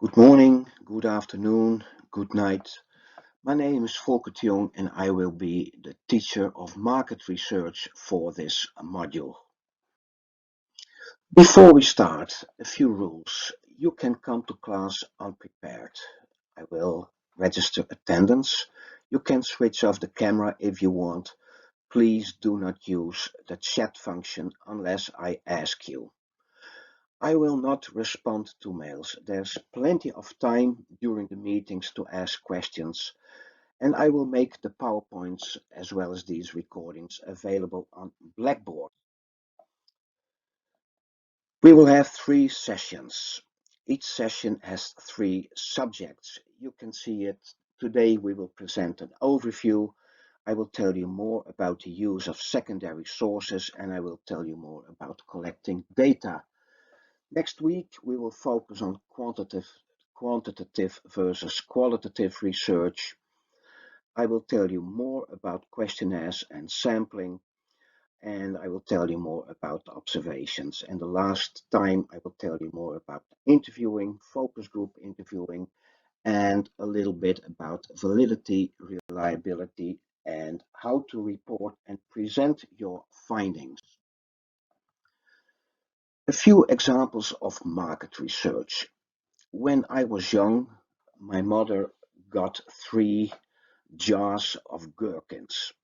Good morning, good afternoon, good night. My name is Volker de Jong and I will be the teacher of market research for this module. Before we start, a few rules. You can come to class unprepared. I will register attendance. You can switch off the camera if you want. Please do not use the chat function unless I ask you. I will not respond to mails. There's plenty of time during the meetings to ask questions, and I will make the PowerPoints as well as these recordings available on Blackboard. We will have 3 sessions. Each session has 3 subjects. You can see it. Today we will present an overview. I will tell you more about the use of secondary sources, and I will tell you more about collecting data. Next week, we will focus on quantitative versus qualitative research. I will tell you more about questionnaires and sampling, and I will tell you more about observations. And the last time, I will tell you more about interviewing, focus group interviewing, and a little bit about validity, reliability, and how to report and present your findings. A few examples of market research. When I was young, my mother got 3 jars of gherkins.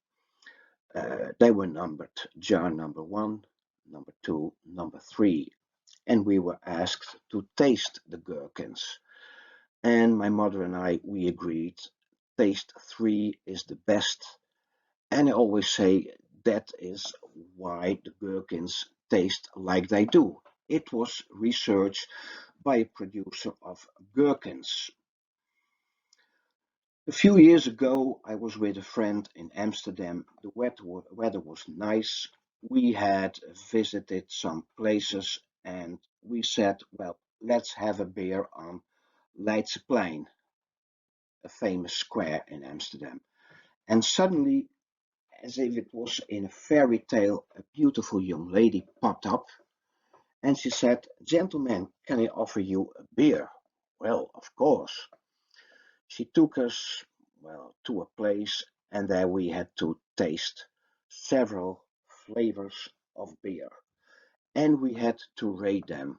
They were numbered, jar number 1, number 2, number 3, and we were asked to taste the gherkins. And my mother and we agreed, taste 3 is the best. And I always say that is why the gherkins taste like they do. It was research by a producer of gherkins. A few years ago, I was with a friend in Amsterdam. The weather was nice. We had visited some places and we said, well, let's have a beer on Leidseplein, a famous square in Amsterdam. And suddenly, as if it was in a fairy tale, a beautiful young lady popped up and she said, "Gentlemen, can I offer you a beer?" Well, of course. She took us, well, to a place and there we had to taste several flavors of beer and we had to rate them.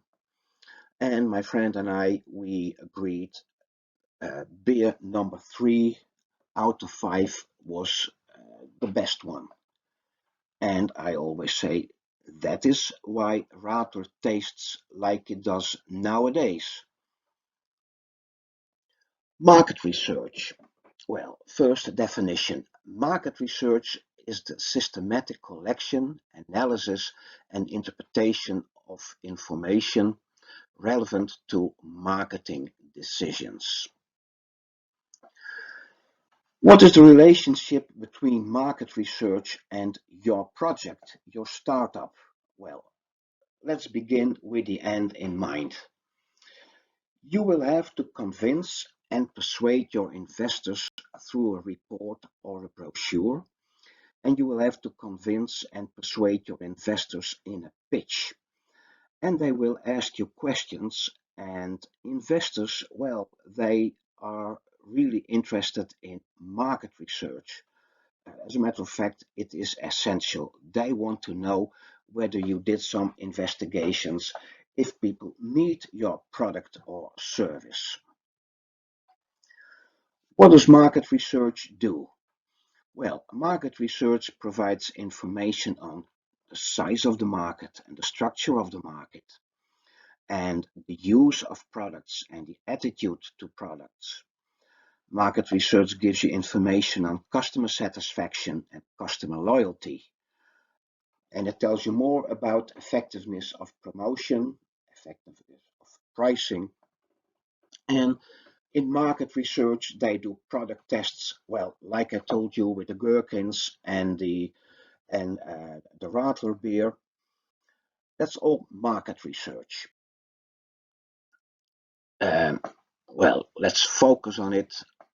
And my friend and we agreed beer number 3 out of 5 was the best one. And I always say that is why Radler tastes like it does nowadays. Market research. Well, first definition. Market research is the systematic collection, analysis, and interpretation of information relevant to marketing decisions. What is the relationship between market research and your project, your startup? Well, let's begin with the end in mind. You will have to convince and persuade your investors through a report or a brochure, and you will have to convince and persuade your investors in a pitch. And they will ask you questions, and investors, well, they are really interested in market research. As a matter of fact, it is essential. They want to know whether you did some investigations, if people need your product or service. What does market research do? Well, market research provides information on the size of the market and the structure of the market and the use of products and the attitude to products. Market research gives you information on customer satisfaction and customer loyalty. And it tells you more about effectiveness of promotion, effectiveness of pricing. And in market research, they do product tests. Well, like I told you with the gherkins and the Radler beer, that's all market research. Um, well, let's focus on it.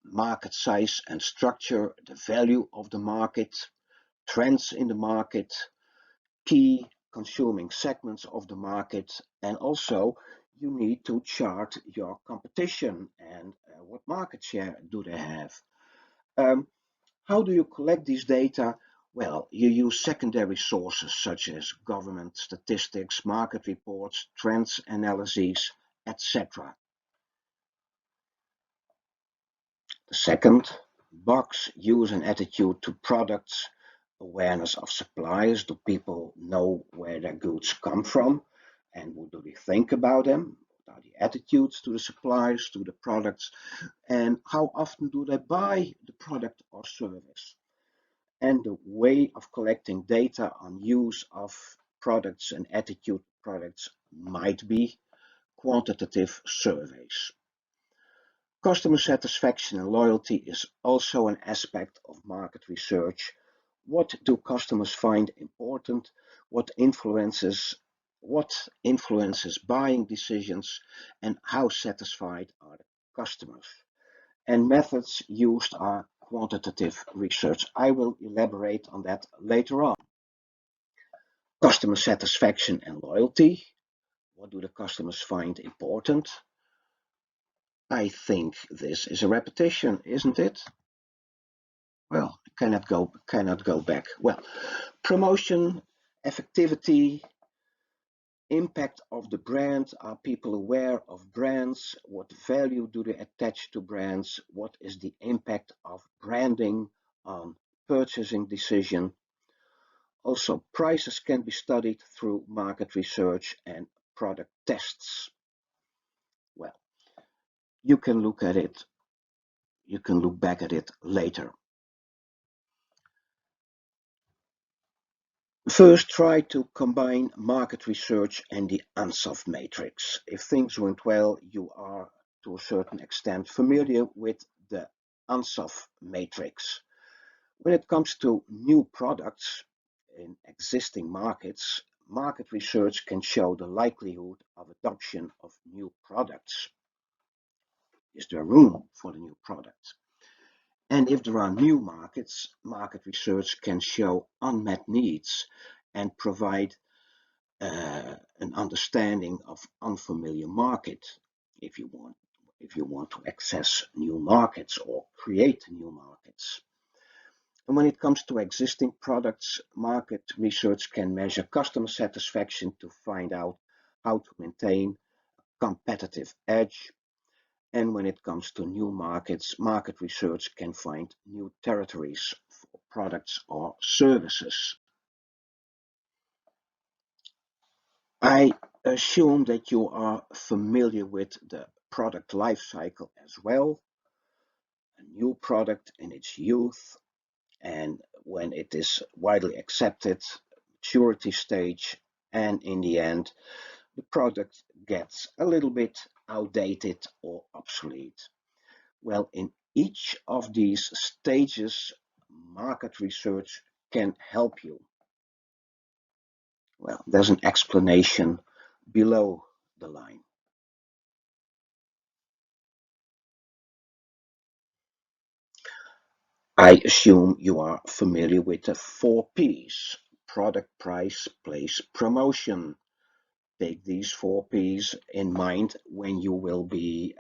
Market size and structure, the value of the market, trends in the market, key consuming segments of the market, and also you need to chart your competition and what market share do they have. Um, how do you collect these data? Well, you use secondary sources such as government statistics, market reports, trends analyses, etc. The second box, use an attitude to products, awareness of suppliers. Do people know where their goods come from? And what do they think about them? What are the attitudes to the suppliers, to the products? And how often do they buy the product or service? And the way of collecting data on use of products and attitude products might be quantitative surveys. Customer satisfaction and loyalty is also an aspect of market research. What do customers find important? What influences what influences buying decisions, and how satisfied are the customers? And methods used are quantitative research. I will elaborate on that later on. Customer satisfaction and loyalty. What do the customers find important? I think this is a repetition, isn't it? Well, cannot go back. Well, promotion, effectivity, impact of the brand. Are people aware of brands? What value do they attach to brands? What is the impact of branding on purchasing decision? Also, prices can be studied through market research and product tests. Well, you can look at it, you can look back at it later. First, try to combine market research and the ANSOF matrix. If things went well, you are to a certain extent familiar with the ANSOF matrix. When it comes to new products in existing markets, market research can show the likelihood of adoption of new products. Is there room for the new product? And if there are new markets, market research can show unmet needs and provide an understanding of unfamiliar market if you want to access new markets or create new markets. And when it comes to existing products, market research can measure customer satisfaction to find out how to maintain a competitive edge. And when it comes to new markets, market research can find new territories for products or services. I assume that you are familiar with the product life cycle as well. A new product in its youth, and when it is widely accepted, maturity stage, and in the end, the product gets a little bit outdated or obsolete. Well, in each of these stages, market research can help you. Well, there's an explanation below the line. I assume you are familiar with the 4 Ps: product, price, place, promotion. Take these 4 Ps in mind when you will be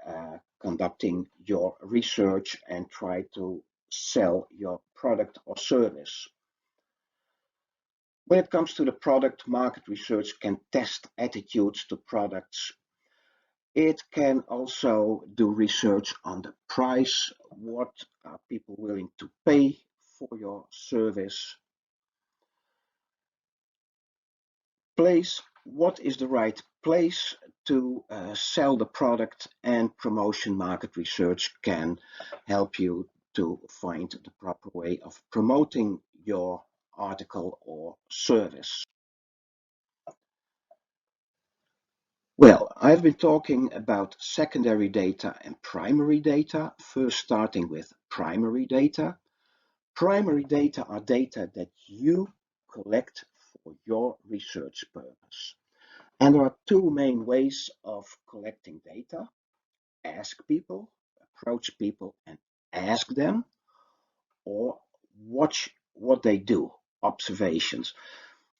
conducting your research and try to sell your product or service. When it comes to the product, market research can test attitudes to products. It can also do research on the price. What are people willing to pay for your service? Place. What is the right place to sell the product? And promotion market research can help you to find the proper way of promoting your article or service. Well, I've been talking about secondary data and primary data, first starting with primary data. Primary data are data that you collect for your research purpose. And there are 2 main ways of collecting data: ask people, approach people and ask them, or watch what they do, observations.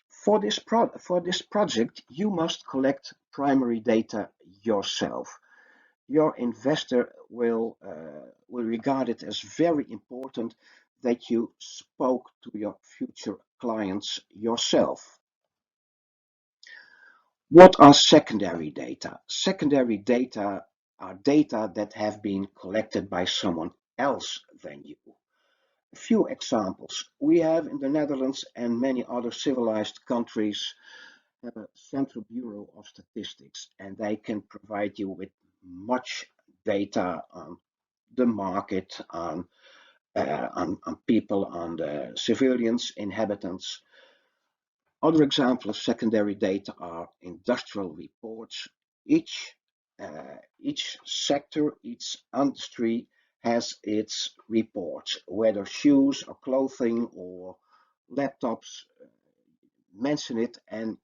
For this project, you must collect primary data yourself. Your investor will regard it as very important that you spoke to your future clients yourself. What are secondary data? Secondary data are data that have been collected by someone else than you. A few examples. We have in the Netherlands and many other civilized countries have a Central Bureau of Statistics, and they can provide you with much data on the market, on people, on the civilians, inhabitants. Other examples of secondary data are industrial reports. Each each sector, each industry has its reports, whether shoes or clothing or laptops, mention it, and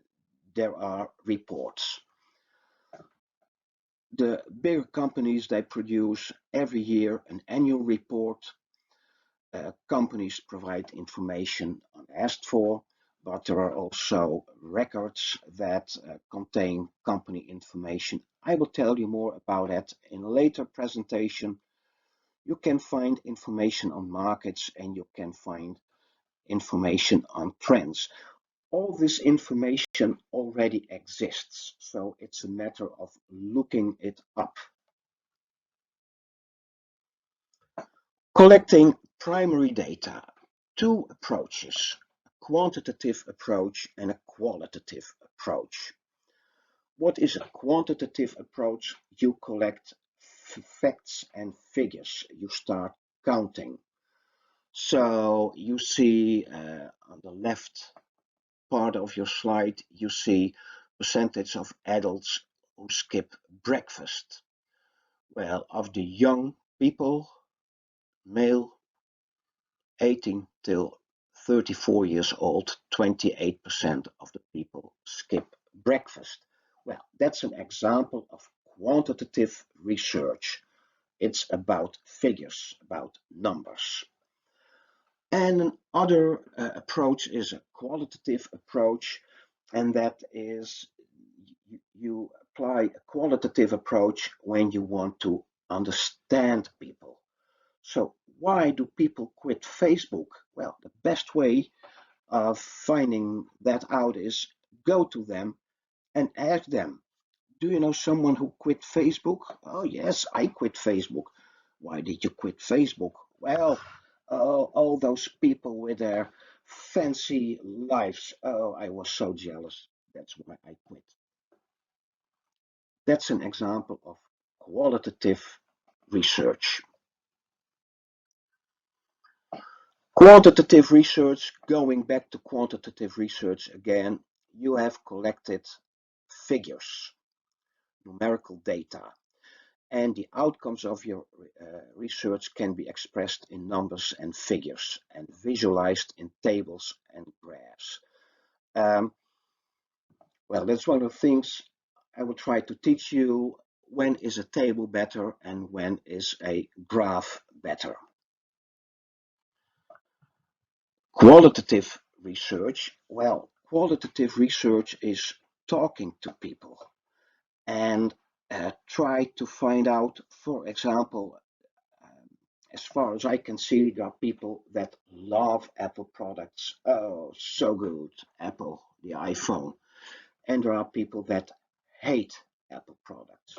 there are reports. The bigger companies, they produce every year an annual report. Companies provide information unasked for, but there are also records that contain company information. I will tell you more about that in a later presentation. You can find information on markets and you can find information on trends. All this information already exists, so it's a matter of looking it up. Collecting primary data. Two approaches, a quantitative approach and a qualitative approach. What is a quantitative approach? You collect facts and figures. You start counting. So you see on the left part of your slide, you see percentage of adults who skip breakfast. Well, of the young people, male 18 till 34 years old, 28% of the people skip breakfast. Well, that's an example of quantitative research. It's about figures, about numbers. And another approach is a qualitative approach, and that is you apply a qualitative approach when you want to understand people. So why do people quit Facebook? Well, the best way of finding that out is go to them and ask them, do you know someone who quit Facebook? Oh, yes, I quit Facebook. Why did you quit Facebook? Well, all those people with their fancy lives. Oh, I was so jealous. That's why I quit. That's an example of qualitative research. Quantitative research, going back to quantitative research again, you have collected figures, numerical data, and the outcomes of your research can be expressed in numbers and figures and visualized in tables and graphs. Um, well, that's one of the things I will try to teach you. When is a table better and when is a graph better? Qualitative research, well, qualitative research is talking to people and try to find out, for example, as far as I can see, there are people that love Apple products. Oh, so good, Apple, the iPhone. And there are people that hate Apple products.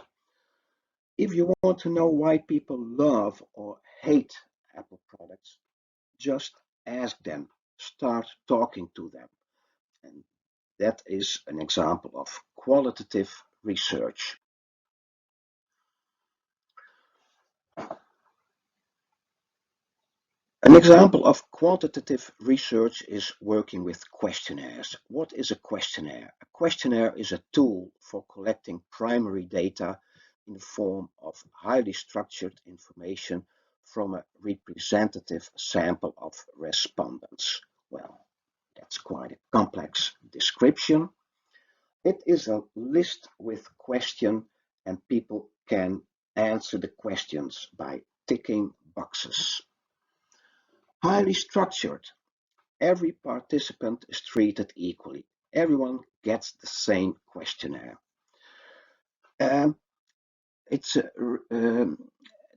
If you want to know why people love or hate Apple products, just ask them, start talking to them. And that is an example of qualitative research. An example of quantitative research is working with questionnaires. What is a questionnaire? A questionnaire is a tool for collecting primary data in the form of highly structured information from a representative sample of respondents. Well, that's quite a complex description. It is a list with questions, and people can answer the questions by ticking boxes. Highly structured. Every participant is treated equally. Everyone gets the same questionnaire. It's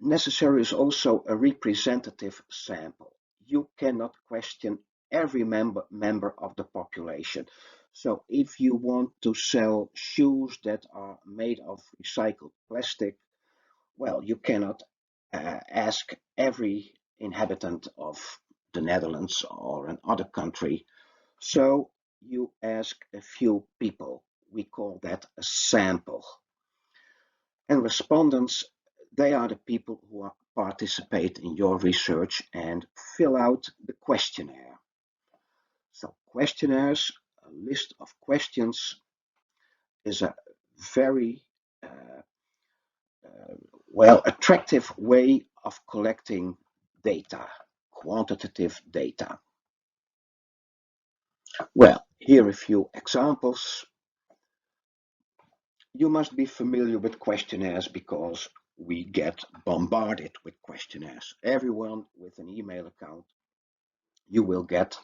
necessary is also a representative sample. You cannot question every member of the population. So if you want to sell shoes that are made of recycled plastic, well, you cannot ask every inhabitant of the Netherlands or another country. So you ask a few people. We call that a sample. And respondents, they are the people who participate in your research and fill out the questionnaire. So questionnaires, a list of questions, is a very uh, attractive way of collecting data, quantitative data. Well, here are a few examples. You must be familiar with questionnaires because we get bombarded with questionnaires. Everyone with an email account, you will get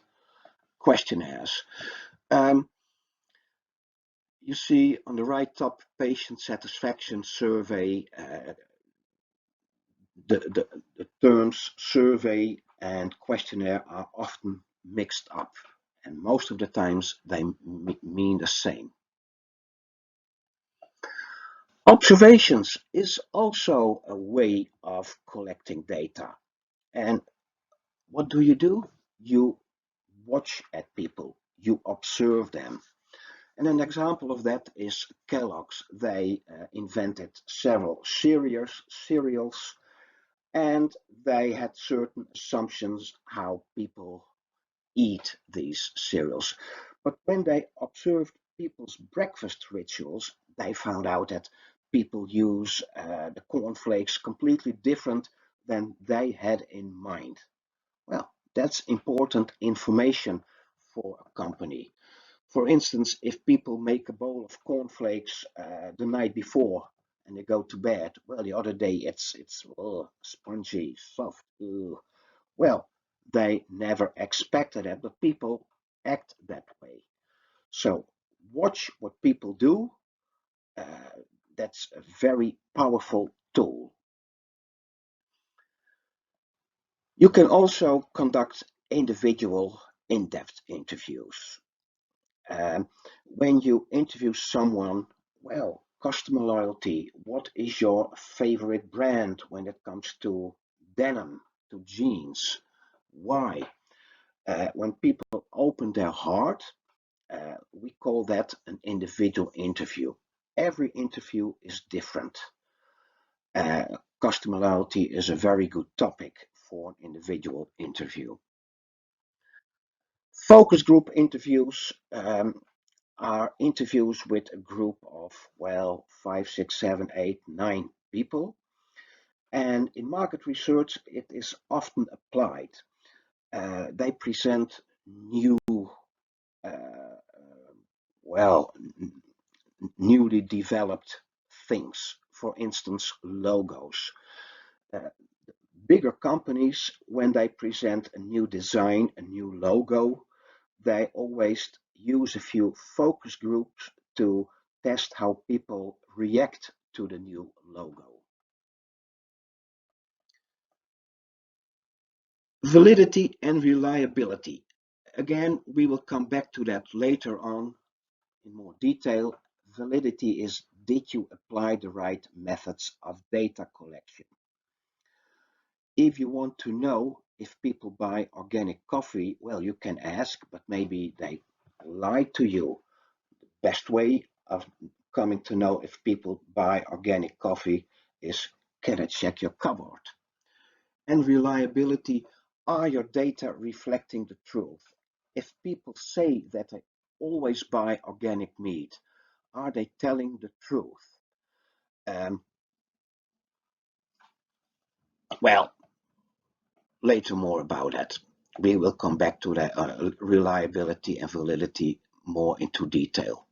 questionnaires. Um, you see on the right top, patient satisfaction survey. The terms survey and questionnaire are often mixed up, and most of the times they mean the same. Observations is also a way of collecting data. And what do? You watch at people, you observe them. And an example of that is Kellogg's. They invented several cereals, and they had certain assumptions how people eat these cereals. But when they observed people's breakfast rituals, they found out that people use the cornflakes completely different than they had in mind. Well, that's important information for a company. For instance, if people make a bowl of cornflakes the night before and they go to bed, well, the other day it's spongy, soft. Ugh. Well, they never expected it, but people act that way. So watch what people do. Uh, that's a very powerful tool. You can also conduct individual in-depth interviews. When you interview someone, well, customer loyalty, what is your favorite brand when it comes to denim, to jeans? Why? When people open their heart, we call that an individual interview. Every interview is different. Customer loyalty is a very good topic for an individual interview. Focus group interviews are interviews with a group of, well, 5, 6, 7, 8, 9 people. And in market research, it is often applied. They present new, uh, well, newly developed things, for instance, logos. Uh, Bigger companies, when they present a new design, a new logo, they always use a few focus groups to test how people react to the new logo. Validity and reliability. Again, we will come back to that later on in more detail. Validity is, did you apply the right methods of data collection? If you want to know if people buy organic coffee, well, you can ask, but maybe they lie to you. Best way of coming to know if people buy organic coffee is, can I check your cupboard? And reliability, are your data reflecting the truth? If people say that they always buy organic meat, are they telling the truth? Um, well, later more about that. We will come back to the reliability and validity more into detail.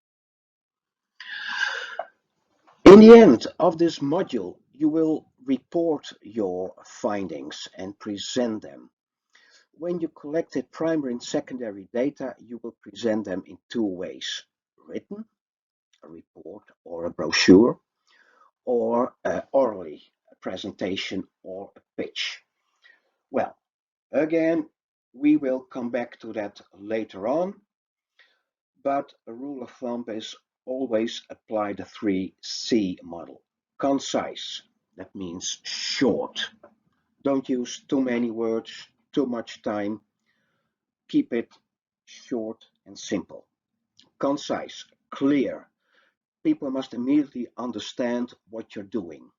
In the end of this module, you will report your findings and present them. When you collected primary and secondary data, you will present them in two ways: written, a report or a brochure, or presentation or a pitch. Well, again, we will come back to that later on, but a rule of thumb is always apply the 3C model. Concise, that means short. Don't use too many words, too much time. Keep it short and simple. Concise, clear. People must immediately understand what you're doing.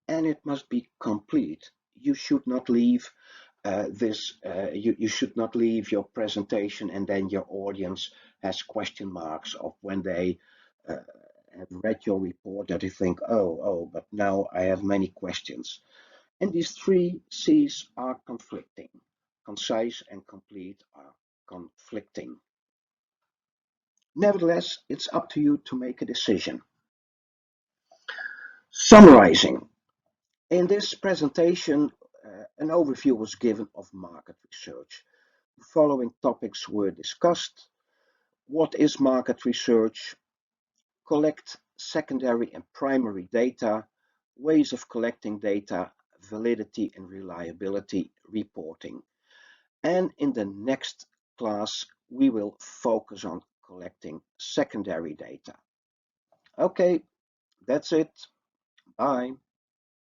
And it must be complete. You should not leave you should not leave your presentation and then your audience has question marks of when they uh, have read your report that they think, but now I have many questions. And these 3 C's are conflicting. Concise and complete are conflicting. Nevertheless, it's up to you to make a decision. Summarizing. In this presentation, an overview was given of market research. The following topics were discussed. What is market research? Collect secondary and primary data, ways of collecting data, validity and reliability reporting. And in the next class, we will focus on collecting secondary data. Okay, that's it. Bye.